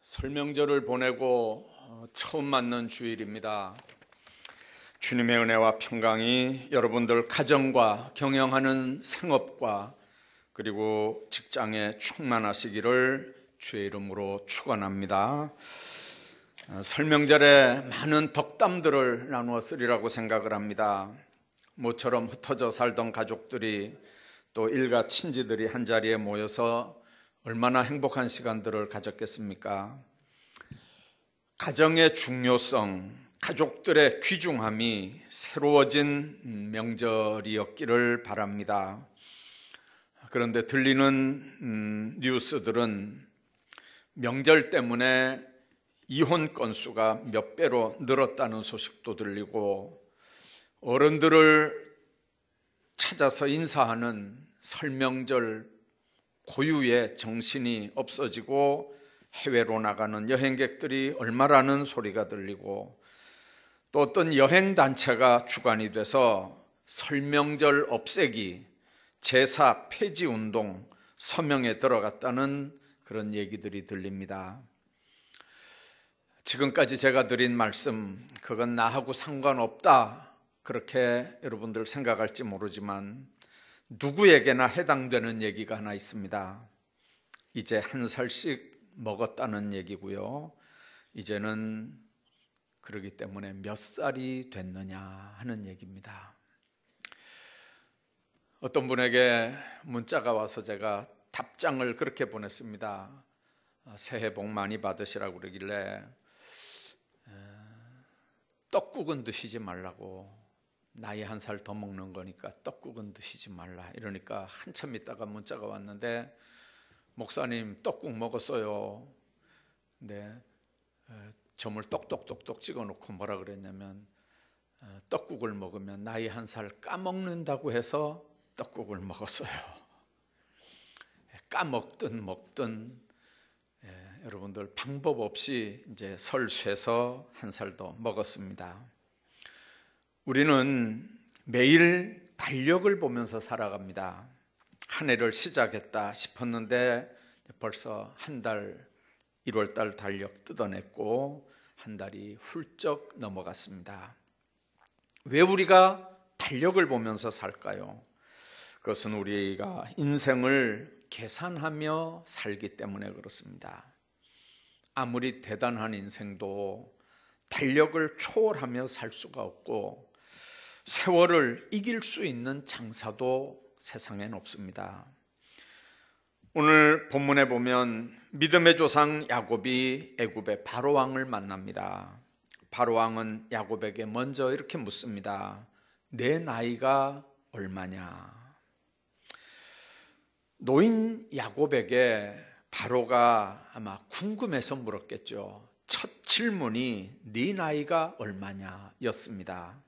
설명절을 보내고 처음 맞는 주일입니다. 주님의 은혜와 평강이 여러분들 가정과 경영하는 생업과 그리고 직장에 충만하시기를 주의 이름으로 축원합니다. 설명절에 많은 덕담들을 나누어 쓰리라고 생각을 합니다. 모처럼 흩어져 살던 가족들이 또 일가 친지들이 한자리에 모여서 얼마나 행복한 시간들을 가졌겠습니까? 가정의 중요성, 가족들의 귀중함이 새로워진 명절이었기를 바랍니다. 그런데 들리는 뉴스들은 명절 때문에 이혼 건수가 몇 배로 늘었다는 소식도 들리고, 어른들을 찾아서 인사하는 설명절 고유의 정신이 없어지고 해외로 나가는 여행객들이 얼마라는 소리가 들리고, 또 어떤 여행단체가 주관이 돼서 설명절 없애기, 제사 폐지 운동 서명에 들어갔다는 그런 얘기들이 들립니다. 지금까지 제가 드린 말씀, 그건 나하고 상관없다 그렇게 여러분들 생각할지 모르지만 누구에게나 해당되는 얘기가 하나 있습니다. 이제 한 살씩 먹었다는 얘기고요. 이제는 그러기 때문에 몇 살이 됐느냐 하는 얘기입니다. 어떤 분에게 문자가 와서 제가 답장을 그렇게 보냈습니다. 새해 복 많이 받으시라고 그러길래 떡국은 드시지 말라고, 나이 한 살 더 먹는 거니까 떡국은 드시지 말라 이러니까 한참 있다가 문자가 왔는데, 목사님 떡국 먹었어요. 근데 점을 똑똑똑똑 찍어놓고 뭐라 그랬냐면, 떡국을 먹으면 나이 한 살 까먹는다고 해서 떡국을 먹었어요. 까먹든 먹든 여러분들 방법 없이 이제 설 쇠서 한 살 더 먹었습니다. 우리는 매일 달력을 보면서 살아갑니다. 한 해를 시작했다 싶었는데 벌써 한 달, 1월달 달력 뜯어냈고 한 달이 훌쩍 넘어갔습니다. 왜 우리가 달력을 보면서 살까요? 그것은 우리가 인생을 계산하며 살기 때문에 그렇습니다. 아무리 대단한 인생도 달력을 초월하며 살 수가 없고, 세월을 이길 수 있는 장사도 세상엔 없습니다. 오늘 본문에 보면 믿음의 조상 야곱이 애굽의 바로왕을 만납니다. 바로왕은 야곱에게 먼저 이렇게 묻습니다. 내 나이가 얼마냐? 노인 야곱에게 바로가 아마 궁금해서 물었겠죠. 첫 질문이 네 나이가 얼마냐 였습니다.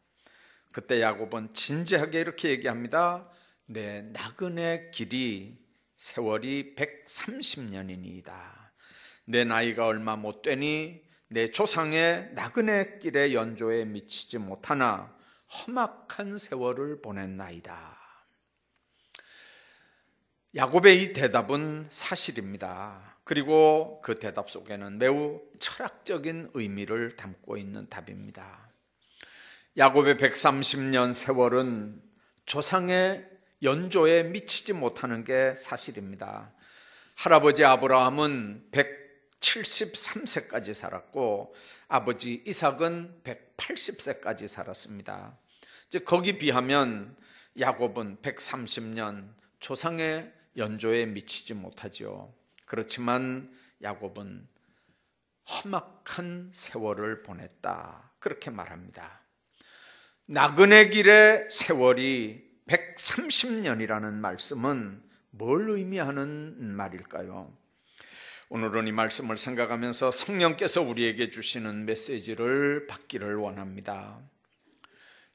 그때 야곱은 진지하게 이렇게 얘기합니다. 내 나그네 길이 세월이 130년이니이다. 내 나이가 얼마 못 되니 내 조상의 나그네 길의 연조에 미치지 못하나 험악한 세월을 보냈나이다. 야곱의 이 대답은 사실입니다. 그리고 그 대답 속에는 매우 철학적인 의미를 담고 있는 답입니다. 야곱의 130년 세월은 조상의 연조에 미치지 못하는 게 사실입니다. 할아버지 아브라함은 173세까지 살았고 아버지 이삭은 180세까지 살았습니다. 즉 거기 비하면 야곱은 130년 조상의 연조에 미치지 못하죠. 그렇지만 야곱은 험악한 세월을 보냈다 그렇게 말합니다. 나그네 길의 세월이 130년이라는 말씀은 뭘 의미하는 말일까요? 오늘은 이 말씀을 생각하면서 성령께서 우리에게 주시는 메시지를 받기를 원합니다.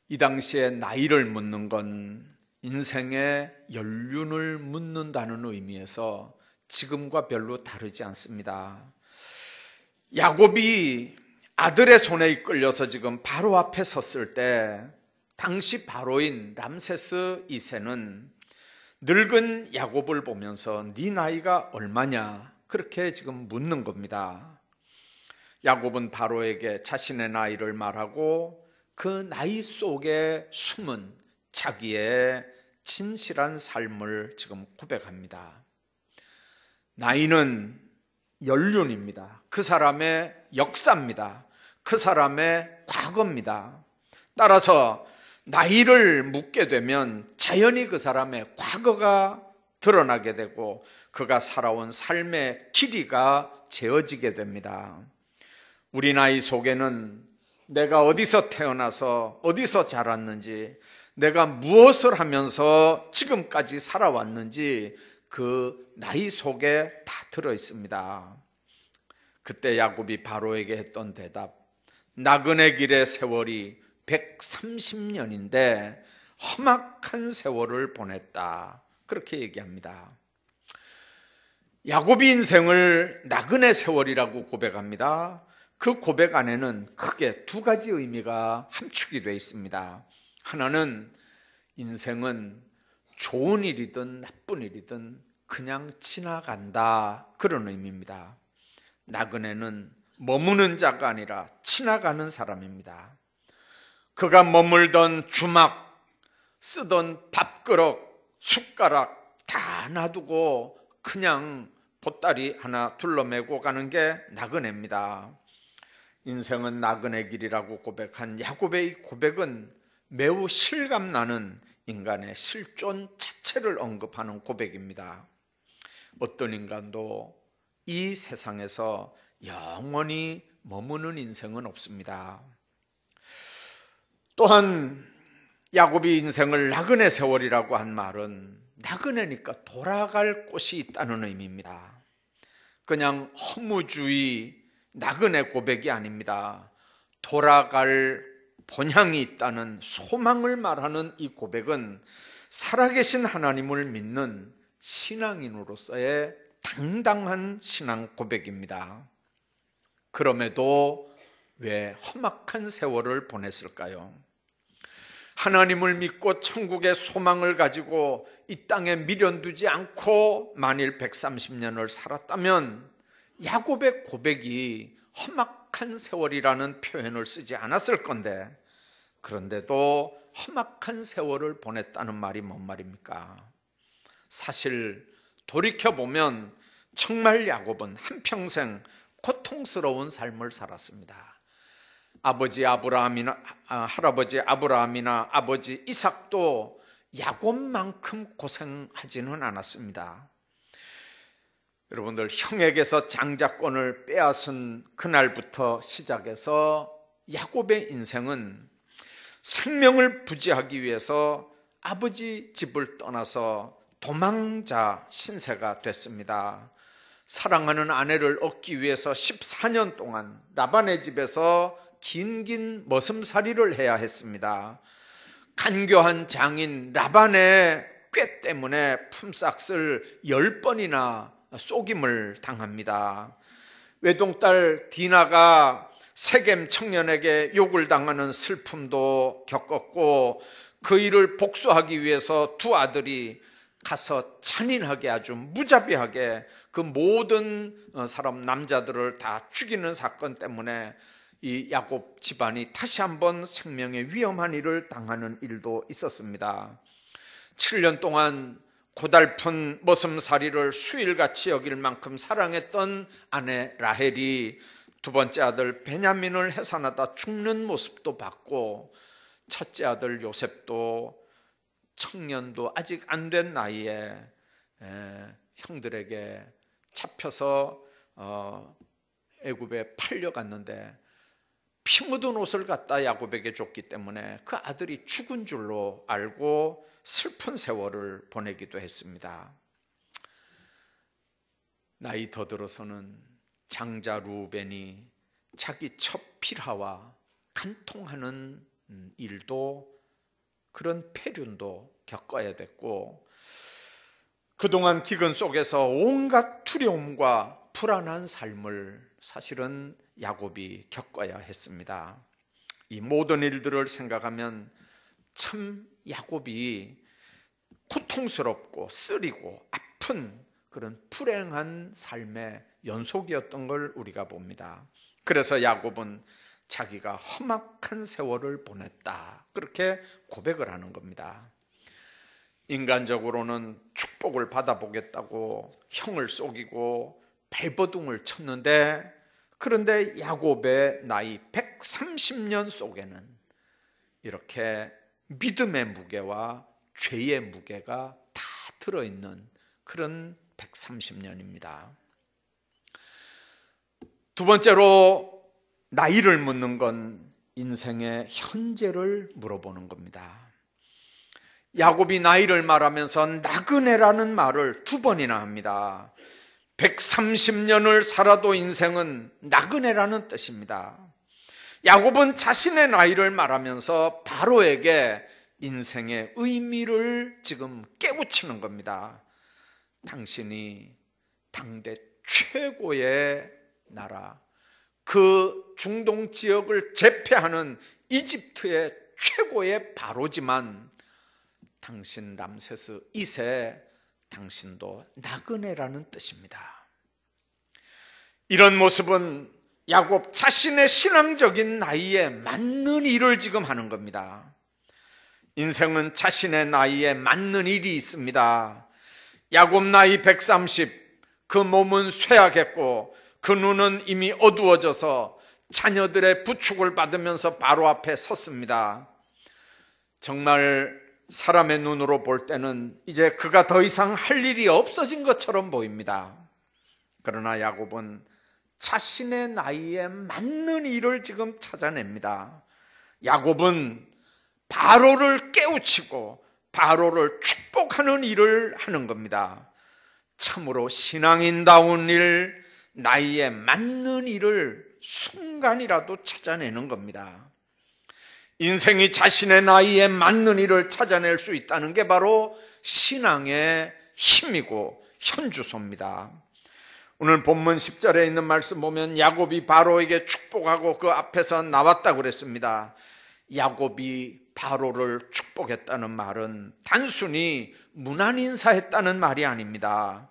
이 당시에 나이를 묻는 건 인생의 연륜을 묻는다는 의미에서 지금과 별로 다르지 않습니다. 야곱이 아들의 손에 이끌려서 지금 바로 앞에 섰을 때 당시 바로인 람세스 2세는 늙은 야곱을 보면서 네 나이가 얼마냐 그렇게 지금 묻는 겁니다. 야곱은 바로에게 자신의 나이를 말하고 그 나이 속에 숨은 자기의 진실한 삶을 지금 고백합니다. 나이는 연륜입니다. 그 사람의 역사입니다. 그 사람의 과거입니다. 따라서 나이를 묻게 되면 자연히 그 사람의 과거가 드러나게 되고 그가 살아온 삶의 길이가 재어지게 됩니다. 우리 나이 속에는 내가 어디서 태어나서 어디서 자랐는지, 내가 무엇을 하면서 지금까지 살아왔는지 그 나이 속에 다 들어 있습니다. 그때 야곱이 바로에게 했던 대답, 나그네 길의 세월이 130년인데 험악한 세월을 보냈다, 그렇게 얘기합니다. 야곱이 인생을 나그네 세월이라고 고백합니다. 그 고백 안에는 크게 두 가지 의미가 함축이 되어 있습니다. 하나는 인생은 좋은 일이든 나쁜 일이든 그냥 지나간다, 그런 의미입니다. 나그네는 머무는 자가 아니라 지나가는 사람입니다. 그가 머물던 주막, 쓰던 밥그릇, 숟가락 다 놔두고 그냥 보따리 하나 둘러매고 가는 게 나그네입니다. 인생은 나그네 길이라고 고백한 야곱의 고백은 매우 실감나는 인간의 실존 자체를 언급하는 고백입니다. 어떤 인간도 이 세상에서 영원히 머무는 인생은 없습니다. 또한 야곱이 인생을 나그네 세월이라고 한 말은 나그네니까 돌아갈 곳이 있다는 의미입니다. 그냥 허무주의 나그네 고백이 아닙니다. 돌아갈 본향이 있다는 소망을 말하는 이 고백은 살아계신 하나님을 믿는 신앙인으로서의 당당한 신앙 고백입니다. 그럼에도 왜 험악한 세월을 보냈을까요? 하나님을 믿고 천국의 소망을 가지고 이 땅에 미련두지 않고 만일 130년을 살았다면 야곱의 고백이 험악한 세월이라는 표현을 쓰지 않았을 건데, 그런데도 험악한 세월을 보냈다는 말이 뭔 말입니까? 사실 돌이켜보면 정말 야곱은 한평생 고통스러운 삶을 살았습니다. 할아버지 아브라함이나 아버지 이삭도 야곱만큼 고생하지는 않았습니다. 여러분들, 형에게서 장자권을 빼앗은 그날부터 시작해서 야곱의 인생은 생명을 부지하기 위해서 아버지 집을 떠나서 도망자 신세가 됐습니다. 사랑하는 아내를 얻기 위해서 14년 동안 라반의 집에서 긴 머슴살이를 해야 했습니다. 간교한 장인 라반의 꾀 때문에 품삯을 10번이나 속임을 당합니다. 외동딸 디나가 세겜 청년에게 욕을 당하는 슬픔도 겪었고, 그 일을 복수하기 위해서 두 아들이 가서 잔인하게, 아주 무자비하게 그 모든 사람 남자들을 다 죽이는 사건 때문에 이 야곱 집안이 다시 한번 생명의 위험한 일을 당하는 일도 있었습니다. 7년 동안 고달픈 머슴살이를 수일같이 여길 만큼 사랑했던 아내 라헬이 두 번째 아들 베냐민을 해산하다 죽는 모습도 봤고, 첫째 아들 요셉도 청년도 아직 안 된 나이에 형들에게 잡혀서 애굽에 팔려갔는데 피 묻은 옷을 갖다 야곱에게 줬기 때문에 그 아들이 죽은 줄로 알고 슬픈 세월을 보내기도 했습니다. 나이 더 들어서는 장자 루벤이 자기 첫 빌하와 간통하는 일도, 그런 폐륜도 겪어야 됐고, 그동안 기근 속에서 온갖 두려움과 불안한 삶을 사실은 야곱이 겪어야 했습니다. 이 모든 일들을 생각하면 참 야곱이 고통스럽고 쓰리고 아픈 그런 불행한 삶의 연속이었던 걸 우리가 봅니다. 그래서 야곱은 자기가 험악한 세월을 보냈다, 그렇게 고백을 하는 겁니다. 인간적으로는 축복을 받아보겠다고 형을 속이고 발버둥을 쳤는데, 그런데 야곱의 나이 130년 속에는 이렇게 믿음의 무게와 죄의 무게가 다 들어있는 그런 130년입니다. 두 번째로 나이를 묻는 건 인생의 현재를 물어보는 겁니다. 야곱이 나이를 말하면서 나그네라는 말을 두 번이나 합니다. 130년을 살아도 인생은 나그네라는 뜻입니다. 야곱은 자신의 나이를 말하면서 바로에게 인생의 의미를 지금 깨우치는 겁니다. 당신이 당대 최고의 나라, 그 중동 지역을 제패하는 이집트의 최고의 바로지만 당신 람세스 2세, 당신도 나그네라는 뜻입니다. 이런 모습은 야곱 자신의 신앙적인 나이에 맞는 일을 지금 하는 겁니다. 인생은 자신의 나이에 맞는 일이 있습니다. 야곱 나이 130, 그 몸은 쇠약했고 그 눈은 이미 어두워져서 자녀들의 부축을 받으면서 바로 앞에 섰습니다. 정말 사람의 눈으로 볼 때는 이제 그가 더 이상 할 일이 없어진 것처럼 보입니다. 그러나 야곱은 자신의 나이에 맞는 일을 지금 찾아냅니다. 야곱은 바로를 깨우치고 바로를 축복하는 일을 하는 겁니다. 참으로 신앙인다운 일, 나이에 맞는 일을 순간이라도 찾아내는 겁니다. 인생이 자신의 나이에 맞는 일을 찾아낼 수 있다는 게 바로 신앙의 힘이고 현주소입니다. 오늘 본문 10절에 있는 말씀 보면 야곱이 바로에게 축복하고 그 앞에서 나왔다고 그랬습니다. 야곱이 바로를 축복했다는 말은 단순히 문안인사했다는 말이 아닙니다.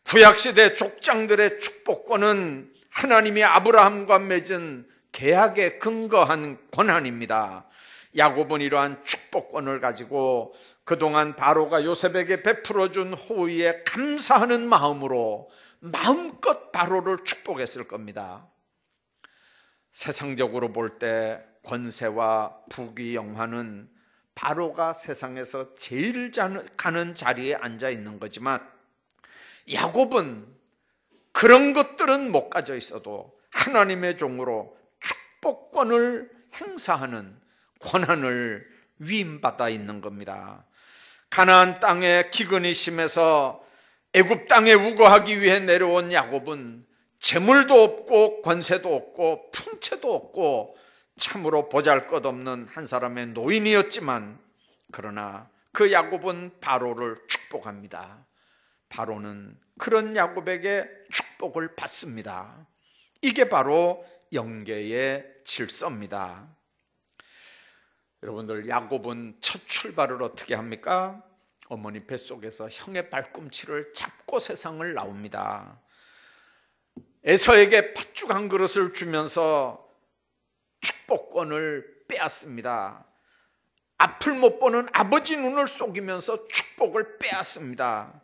구약시대 족장들의 축복권은 하나님이 아브라함과 맺은 계약에 근거한 권한입니다. 야곱은 이러한 축복권을 가지고 그동안 바로가 요셉에게 베풀어준 호의에 감사하는 마음으로 마음껏 바로를 축복했을 겁니다. 세상적으로 볼 때 권세와 부귀 영화는 바로가 세상에서 제일 가는 자리에 앉아 있는 거지만 야곱은 그런 것들은 못 가져 있어도 하나님의 종으로 축복권을 행사하는 권한을 위임받아 있는 겁니다. 가나안 땅에 기근이 심해서 애굽 땅에 우거하기 위해 내려온 야곱은 재물도 없고 권세도 없고 풍채도 없고 참으로 보잘것없는 한 사람의 노인이었지만, 그러나 그 야곱은 바로를 축복합니다. 바로는 그런 야곱에게 축복을 받습니다. 이게 바로 영계의 질서입니다. 여러분들, 야곱은 첫 출발을 어떻게 합니까? 어머니 뱃속에서 형의 발꿈치를 잡고 세상을 나옵니다. 에서에게 팥죽 한 그릇을 주면서 축복권을 빼앗습니다. 앞을 못 보는 아버지 눈을 속이면서 축복을 빼앗습니다.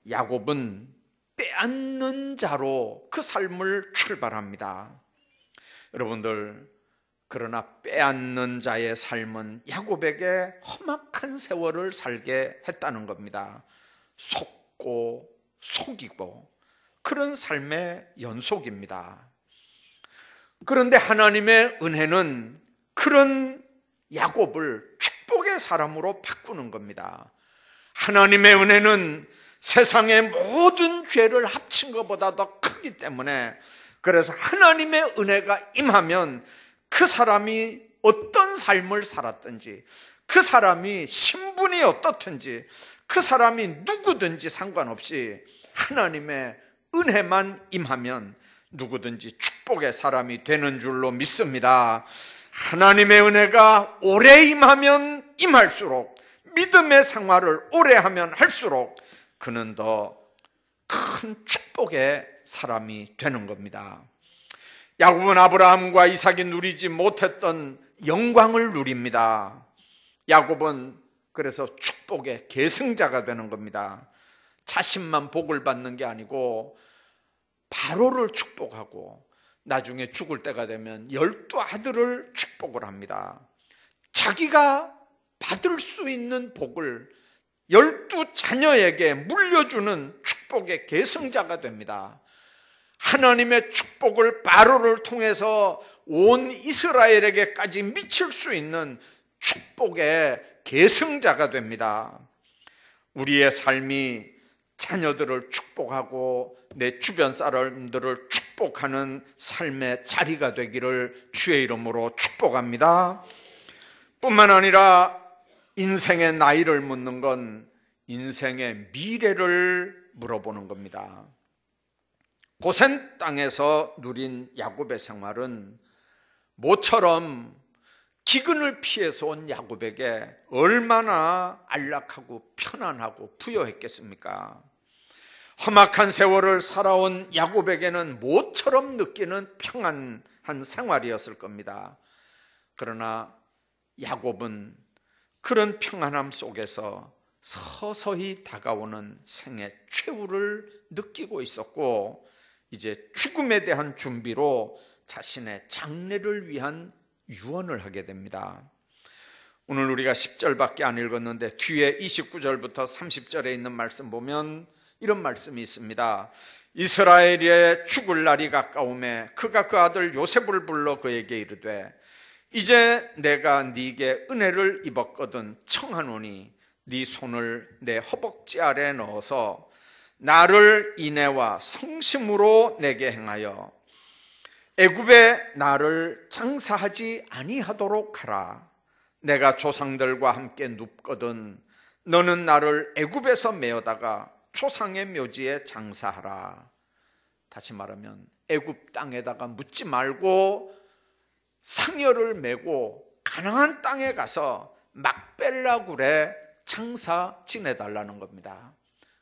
야곱은 빼앗는 자로 그 삶을 출발합니다. 여러분들, 그러나 빼앗는 자의 삶은 야곱에게 험악한 세월을 살게 했다는 겁니다. 속고 속이고 그런 삶의 연속입니다. 그런데 하나님의 은혜는 그런 야곱을 축복의 사람으로 바꾸는 겁니다. 하나님의 은혜는 세상의 모든 죄를 합친 것보다 더 크기 때문에, 그래서 하나님의 은혜가 임하면 그 사람이 어떤 삶을 살았든지, 그 사람이 신분이 어떻든지, 그 사람이 누구든지 상관없이 하나님의 은혜만 임하면 누구든지 축복의 사람이 되는 줄로 믿습니다. 하나님의 은혜가 오래 임하면 임할수록, 믿음의 생활을 오래 하면 할수록 그는 더 큰 축복의 사람이 되는 겁니다. 야곱은 아브라함과 이삭이 누리지 못했던 영광을 누립니다. 야곱은 그래서 축복의 계승자가 되는 겁니다. 자신만 복을 받는 게 아니고 바로를 축복하고 나중에 죽을 때가 되면 12아들을 축복을 합니다. 자기가 받을 수 있는 복을 12자녀에게 물려주는 축복의 계승자가 됩니다. 하나님의 축복을 바로를 통해서 온 이스라엘에게까지 미칠 수 있는 축복의 계승자가 됩니다. 우리의 삶이 자녀들을 축복하고 내 주변 사람들을 축복하는 삶의 자리가 되기를 주의 이름으로 축복합니다. 뿐만 아니라 인생의 나이를 묻는 건 인생의 미래를 물어보는 겁니다. 고센 땅에서 누린 야곱의 생활은 모처럼 기근을 피해서 온 야곱에게 얼마나 안락하고 편안하고 부여했겠습니까? 험악한 세월을 살아온 야곱에게는 모처럼 느끼는 평안한 생활이었을 겁니다. 그러나 야곱은 그런 평안함 속에서 서서히 다가오는 생의 최후를 느끼고 있었고, 이제 죽음에 대한 준비로 자신의 장래를 위한 유언을 하게 됩니다. 오늘 우리가 10절밖에 안 읽었는데 뒤에 29절부터 30절에 있는 말씀 보면 이런 말씀이 있습니다. 이스라엘의 죽을 날이 가까우매 그가 그 아들 요셉을 불러 그에게 이르되 이제 내가 네게 은혜를 입었거든 청하노니 네 손을 내 허벅지 아래 넣어서 나를 인애와 성심으로 내게 행하여 애굽에 나를 장사하지 아니하도록 하라. 내가 조상들과 함께 눕거든 너는 나를 애굽에서 메어다가 조상의 묘지에 장사하라. 다시 말하면 애굽 땅에다가 묻지 말고 상여를 메고 가나안 땅에 가서 막벨라 굴에 장사 지내달라는 겁니다.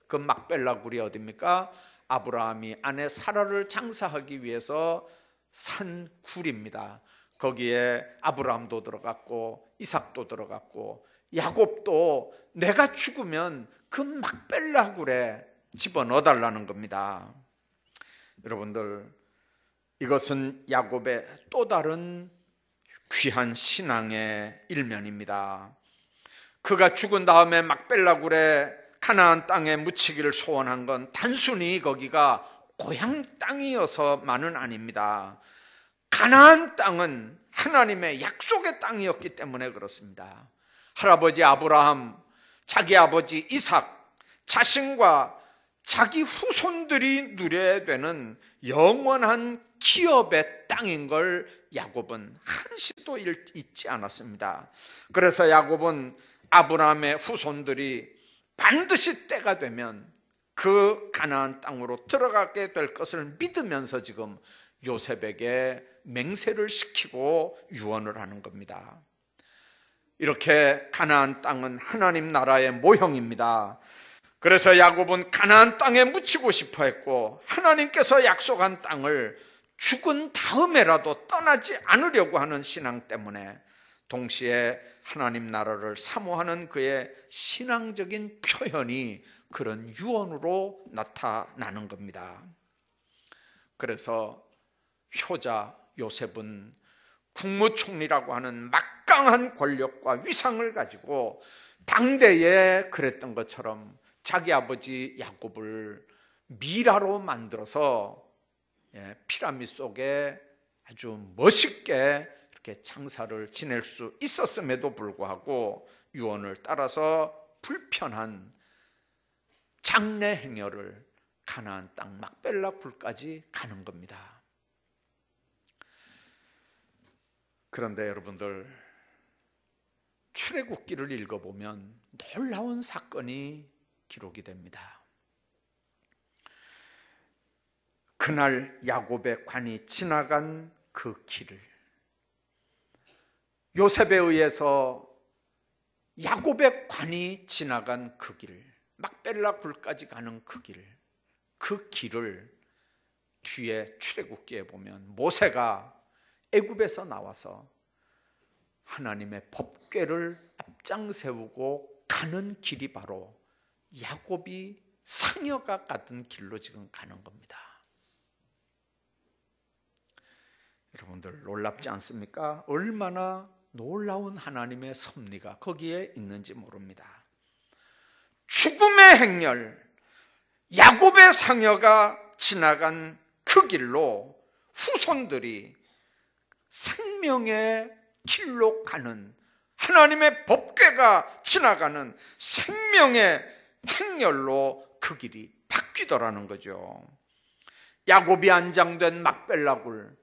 그 막벨라 굴이 어디입니까? 아브라함이 아내 사라를 장사하기 위해서 산 굴입니다. 거기에 아브라함도 들어갔고 이삭도 들어갔고 야곱도 내가 죽으면 그 막벨라 굴에 집어넣어 달라는 겁니다. 여러분들, 이것은 야곱의 또 다른 귀한 신앙의 일면입니다. 그가 죽은 다음에 막벨라 굴에 가나안 땅에 묻히기를 소원한 건 단순히 거기가 고향 땅이어서만은 아닙니다. 가나안 땅은 하나님의 약속의 땅이었기 때문에 그렇습니다. 할아버지 아브라함, 자기 아버지 이삭, 자신과 자기 후손들이 누려야 되는 영원한 기업의 땅인 걸 야곱은 한시도 잊지 않았습니다. 그래서 야곱은 아브라함의 후손들이 반드시 때가 되면 그 가나안 땅으로 들어가게 될 것을 믿으면서 지금 요셉에게 맹세를 시키고 유언을 하는 겁니다. 이렇게 가나안 땅은 하나님 나라의 모형입니다. 그래서 야곱은 가나안 땅에 묻히고 싶어 했고 하나님께서 약속한 땅을 죽은 다음에라도 떠나지 않으려고 하는 신앙 때문에 동시에 하나님 나라를 사모하는 그의 신앙적인 표현이 그런 유언으로 나타나는 겁니다. 그래서 효자 요셉은 국무총리라고 하는 막강한 권력과 위상을 가지고 당대에 그랬던 것처럼 자기 아버지 야곱을 미라로 만들어서 피라미드 속에 아주 멋있게 이렇게 장사를 지낼 수 있었음에도 불구하고 유언을 따라서 불편한 장래 행여를 가나안 땅 막벨라 굴까지 가는 겁니다. 그런데 여러분들, 출애굽기를 읽어보면 놀라운 사건이 기록이 됩니다. 그날 야곱의 관이 지나간 그 길을, 요셉에 의해서 야곱의 관이 지나간 그 길을, 막벨라 굴까지 가는 그 길을 뒤에 출애굽기에 보면 모세가 애굽에서 나와서 하나님의 법궤를 앞장 세우고 가는 길이 바로 야곱이 상여가 가던 길로 지금 가는 겁니다. 여러분들 놀랍지 않습니까? 얼마나 놀라운 하나님의 섭리가 거기에 있는지 모릅니다. 죽음의 행렬, 야곱의 상여가 지나간 그 길로 후손들이 생명의 길로 가는, 하나님의 법궤가 지나가는 생명의 행렬로 그 길이 바뀌더라는 거죠. 야곱이 안장된 막벨라굴,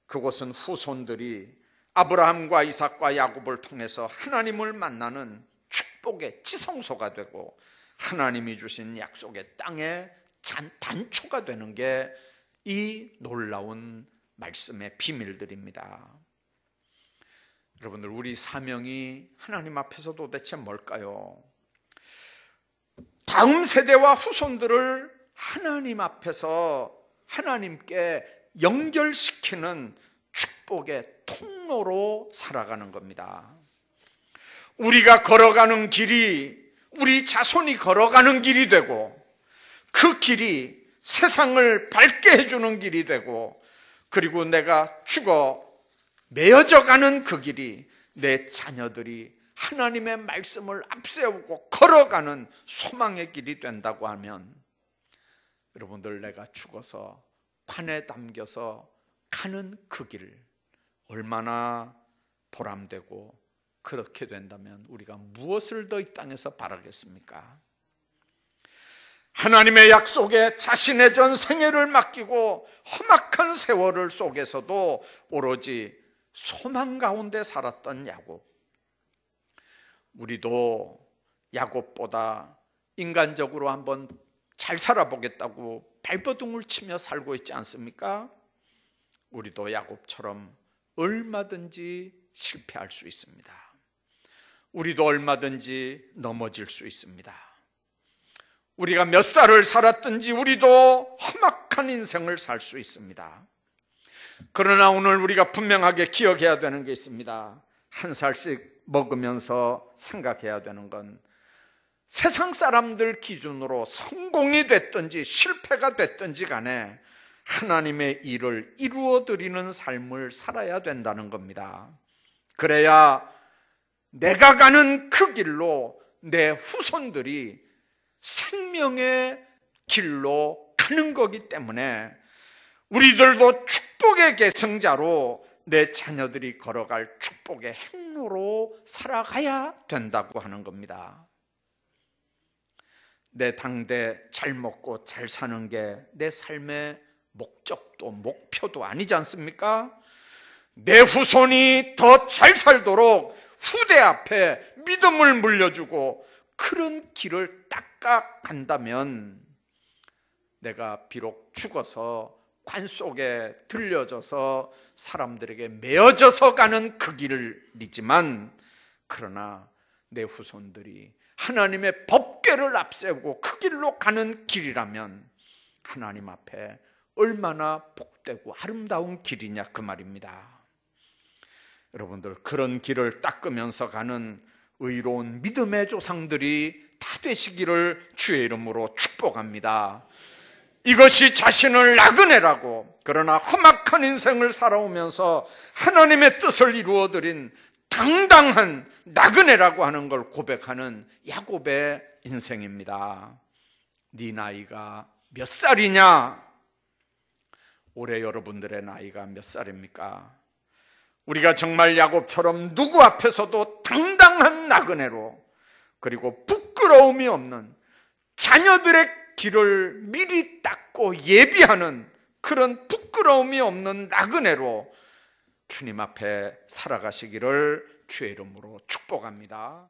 그곳은 후손들이 아브라함과 이삭과 야곱을 통해서 하나님을 만나는 축복의 지성소가 되고 하나님이 주신 약속의 땅의 단초가 되는 게 이 놀라운 말씀의 비밀들입니다. 여러분들, 우리 사명이 하나님 앞에서 도대체 뭘까요? 다음 세대와 후손들을 하나님 앞에서 하나님께 연결시키는 축복의 통로로 살아가는 겁니다. 우리가 걸어가는 길이 우리 자손이 걸어가는 길이 되고, 그 길이 세상을 밝게 해주는 길이 되고, 그리고 내가 죽어 메어져 가는 그 길이 내 자녀들이 하나님의 말씀을 앞세우고 걸어가는 소망의 길이 된다고 하면, 여러분들, 내가 죽어서 관에 담겨서 가는 그 길 얼마나 보람되고, 그렇게 된다면 우리가 무엇을 더 이 땅에서 바라겠습니까? 하나님의 약속에 자신의 전 생애를 맡기고 험악한 세월을 속에서도 오로지 소망 가운데 살았던 야곱, 우리도 야곱보다 인간적으로 한번 잘 살아보겠다고 발버둥을 치며 살고 있지 않습니까? 우리도 야곱처럼 얼마든지 실패할 수 있습니다. 우리도 얼마든지 넘어질 수 있습니다. 우리가 몇 살을 살았든지 우리도 험악한 인생을 살 수 있습니다. 그러나 오늘 우리가 분명하게 기억해야 되는 게 있습니다. 한 살씩 먹으면서 생각해야 되는 건, 세상 사람들 기준으로 성공이 됐든지 실패가 됐든지 간에 하나님의 일을 이루어드리는 삶을 살아야 된다는 겁니다. 그래야 내가 가는 그 길로 내 후손들이 생명의 길로 가는 거기 때문에 우리들도 축복의 계승자로 내 자녀들이 걸어갈 축복의 행로로 살아가야 된다고 하는 겁니다. 내 당대 잘 먹고 잘 사는 게 내 삶의 목적도 목표도 아니지 않습니까? 내 후손이 더 잘 살도록 후대 앞에 믿음을 물려주고 그런 길을 닦아간다면, 내가 비록 죽어서 관 속에 들려져서 사람들에게 메어져서 가는 그 길이지만, 그러나 내 후손들이 하나님의 법궤를 앞세우고 그 길로 가는 길이라면 하나님 앞에 얼마나 복되고 아름다운 길이냐, 그 말입니다. 여러분들, 그런 길을 닦으면서 가는 의로운 믿음의 조상들이 다 되시기를 주의 이름으로 축복합니다. 이것이 자신을 나그네라고, 그러나 험악한 인생을 살아오면서 하나님의 뜻을 이루어드린 당당한 나그네라고 하는 걸 고백하는 야곱의 인생입니다. 네 나이가 몇 살이냐? 올해 여러분들의 나이가 몇 살입니까? 우리가 정말 야곱처럼 누구 앞에서도 당당한 나그네로, 그리고 부끄러움이 없는, 자녀들의 길을 미리 닦고 예비하는 그런 부끄러움이 없는 나그네로 주님 앞에 살아가시기를 주의 이름으로 축복합니다.